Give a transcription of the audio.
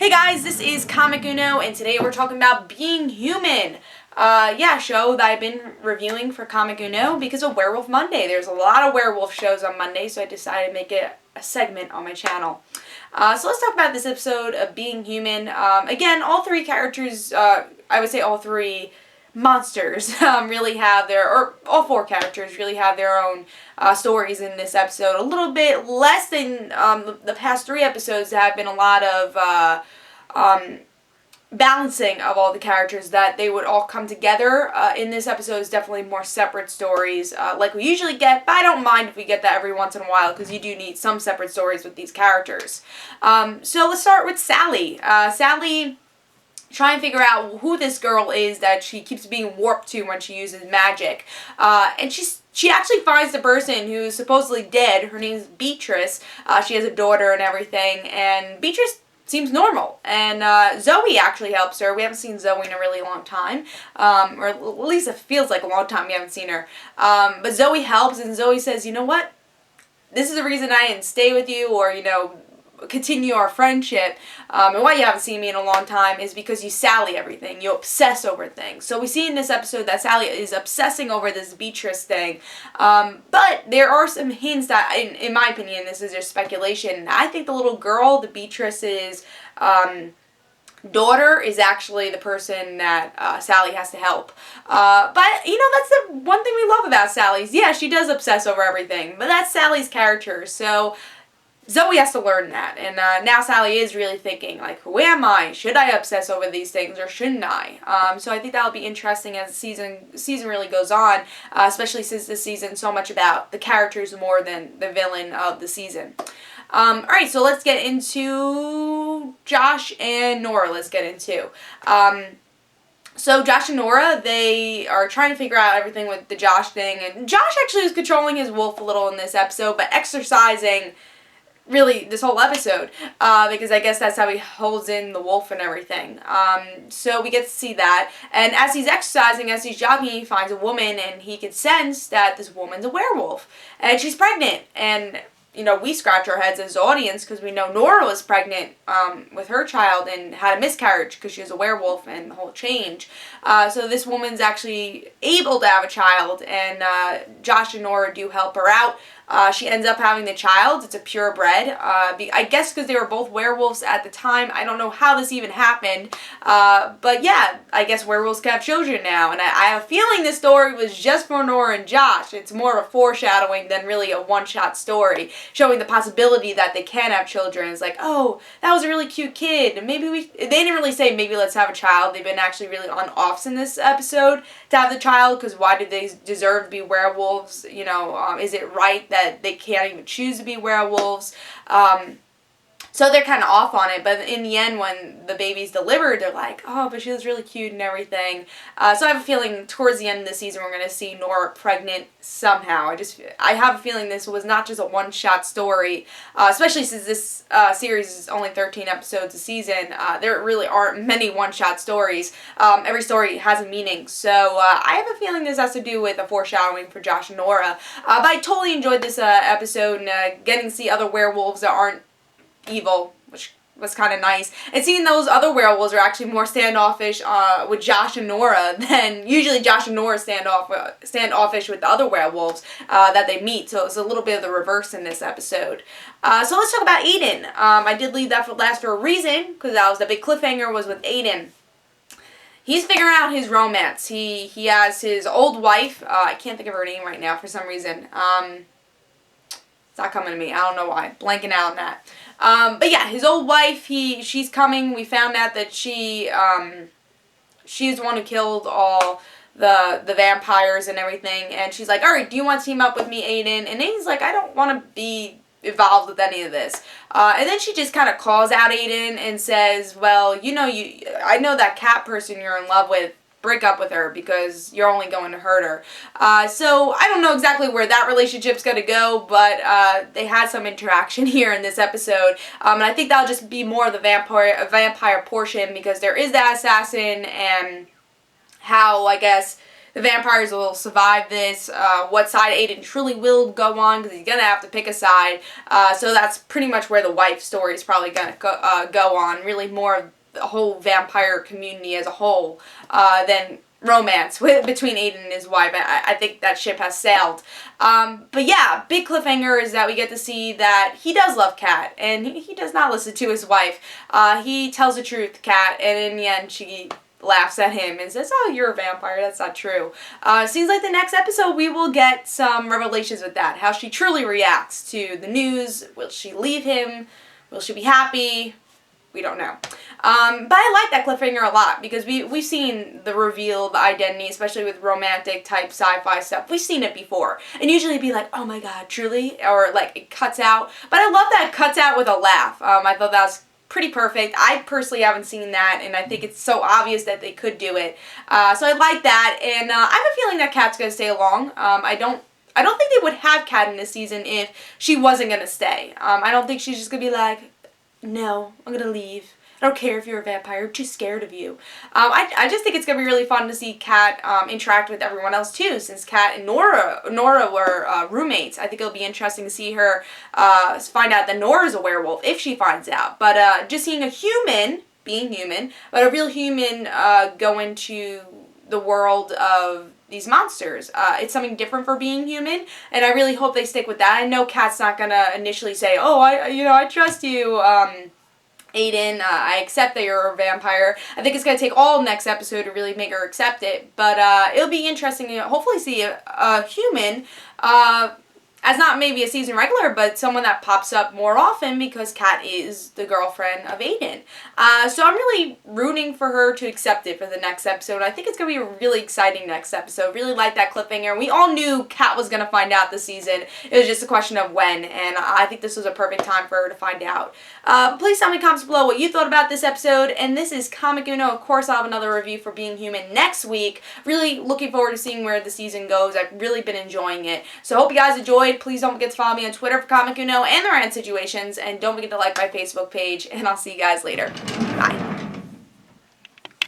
Hey guys, this is Comic Uno, and today we're talking about Being Human. Show that I've been reviewing for Comic Uno because of Werewolf Monday. There's a lot of werewolf shows on Monday, so I decided to make it a segment on my channel. So let's talk about this episode of Being Human. Again, all three characters, I would say all three monsters really have or all four characters really have their own stories in this episode. A little bit less than the past three episodes. There have been a lot of balancing of all the characters, that they would all come together. In this episode is definitely more separate stories like we usually get, but I don't mind if we get that every once in a while because you do need some separate stories with these characters. So let's start with Sally. Sally, try and figure out who this girl is that she keeps being warped to when she uses magic. And she actually finds the person who's supposedly dead. Her name's Beatrice. She has a daughter and everything, and Beatrice seems normal. And Zoe actually helps her. We haven't seen Zoe in a really long time. Or at least it feels like a long time we haven't seen her. But Zoe helps, and Zoe says, you know what? This is the reason I didn't stay with you, or, continue our friendship, and why you haven't seen me in a long time is because you Sally everything. You obsess over things. So we see in this episode that Sally is obsessing over this Beatrice thing, but there are some hints that, in my opinion, this is just speculation. I think the little girl, the Beatrice's daughter, is actually the person that Sally has to help. But, that's the one thing we love about Sally's. Yeah, she does obsess over everything, but that's Sally's character, so Zoe has to learn that, and now Sally is really thinking, like, who am I? Should I obsess over these things, or shouldn't I? So I think that'll be interesting as the season really goes on, especially since this season's so much about the characters more than the villain of the season. Alright, so let's get into Josh and Nora. So Josh and Nora, they are trying to figure out everything with the Josh thing, and Josh actually was controlling his wolf a little in this episode, but exercising really this whole episode, because I guess that's how he holds in the wolf and everything. So we get to see that, and as he's exercising, as he's jogging, he finds a woman, and he can sense that this woman's a werewolf, and she's pregnant, and we scratch our heads as the audience because we know Nora was pregnant with her child and had a miscarriage because she was a werewolf and the whole change. So this woman's actually able to have a child, and Josh and Nora do help her out. She ends up having the child. It's a purebred. I guess because they were both werewolves at the time. I don't know how this even happened. But yeah, I guess werewolves can have children now. And I have a feeling this story was just for Nora and Josh. It's more of a foreshadowing than really a one-shot story, showing the possibility that they can have children. It's like, oh, that was a really cute kid. And maybe they didn't really say, maybe let's have a child. They've been actually really on-offs in this episode to have the child, because why did they deserve to be werewolves? Is it right that they can't even choose to be werewolves? So they're kind of off on it, but in the end, when the baby's delivered, they're like, oh, but she was really cute and everything. So I have a feeling towards the end of the season, we're going to see Nora pregnant somehow. I have a feeling this was not just a one-shot story, especially since this series is only 13 episodes a season. There really aren't many one-shot stories. Every story has a meaning. So I have a feeling this has to do with a foreshadowing for Josh and Nora. But I totally enjoyed this episode, and getting to see other werewolves that aren't evil, which was kind of nice, and seeing those other werewolves are actually more standoffish with Josh and Nora than usually Josh and Nora standoffish with the other werewolves that they meet. So it's a little bit of the reverse in this episode. So let's talk about Aiden. I did leave that for last for a reason, because that was the big cliffhanger, was with Aiden. He's figuring out his romance. He has his old wife. I can't think of her name right now for some reason. It's not coming to me. I don't know why. Blanking out on that. But yeah, his old wife, she's coming. We found out that she's the one who killed all the vampires and everything. And she's like, alright, do you want to team up with me, Aiden? And Aiden's like, I don't want to be involved with any of this. And then she just kind of calls out Aiden and says, well, I know that cat person you're in love with. Break up with her because you're only going to hurt her. So I don't know exactly where that relationship's going to go, but they had some interaction here in this episode. And I think that'll just be more of the vampire portion, because there is that assassin, and how, I guess, the vampires will survive this, what side Aiden truly will go on, because he's going to have to pick a side. So that's pretty much where the wife story is probably going to go on. Really more of the whole vampire community as a whole than romance between Aiden and his wife. I think that ship has sailed. But yeah, big cliffhanger is that we get to see that he does love Kat, and he does not listen to his wife. He tells the truth to Kat, and in the end she laughs at him and says, "Oh, you're a vampire. That's not true." Seems like the next episode we will get some revelations with that. How she truly reacts to the news. Will she leave him? Will she be happy? We don't know. But I like that cliffhanger a lot because we've seen the reveal of the identity, especially with romantic type sci-fi stuff. We've seen it before. And usually it'd be like, oh my god, truly? Or like it cuts out. But I love that it cuts out with a laugh. I thought that was pretty perfect. I personally haven't seen that, and I think it's so obvious that they could do it. So I like that, and I have a feeling that Kat's going to stay along. I don't think they would have Kat in this season if she wasn't going to stay. I don't think she's just going to be like, no, I'm going to leave. I don't care if you're a vampire. I'm too scared of you. I just think it's going to be really fun to see Kat interact with everyone else too, since Kat and Nora were roommates. I think it'll be interesting to see her find out that Nora's a werewolf, if she finds out. But just seeing a human, being human, but a real human go into the world of these monsters. It's something different for being human, and I really hope they stick with that. I know Kat's not going to initially say, oh, I trust you, Aiden, I accept that you're a vampire. I think it's going to take all next episode to really make her accept it, but it'll be interesting to hopefully see a human as not maybe a season regular, but someone that pops up more often because Kat is the girlfriend of Aiden. So I'm really rooting for her to accept it for the next episode. I think it's going to be a really exciting next episode. Really like that cliffhanger. We all knew Kat was going to find out this season. It was just a question of when, and I think this was a perfect time for her to find out. Please tell me in the comments below what you thought about this episode, and this is Comic Uno. Of course, I'll have another review for Being Human next week. Really looking forward to seeing where the season goes. I've really been enjoying it. So I hope you guys enjoyed. Please don't forget to follow me on Twitter for Comic Uno and the Rant Situations, and don't forget to like my Facebook page, and I'll see you guys later. Bye.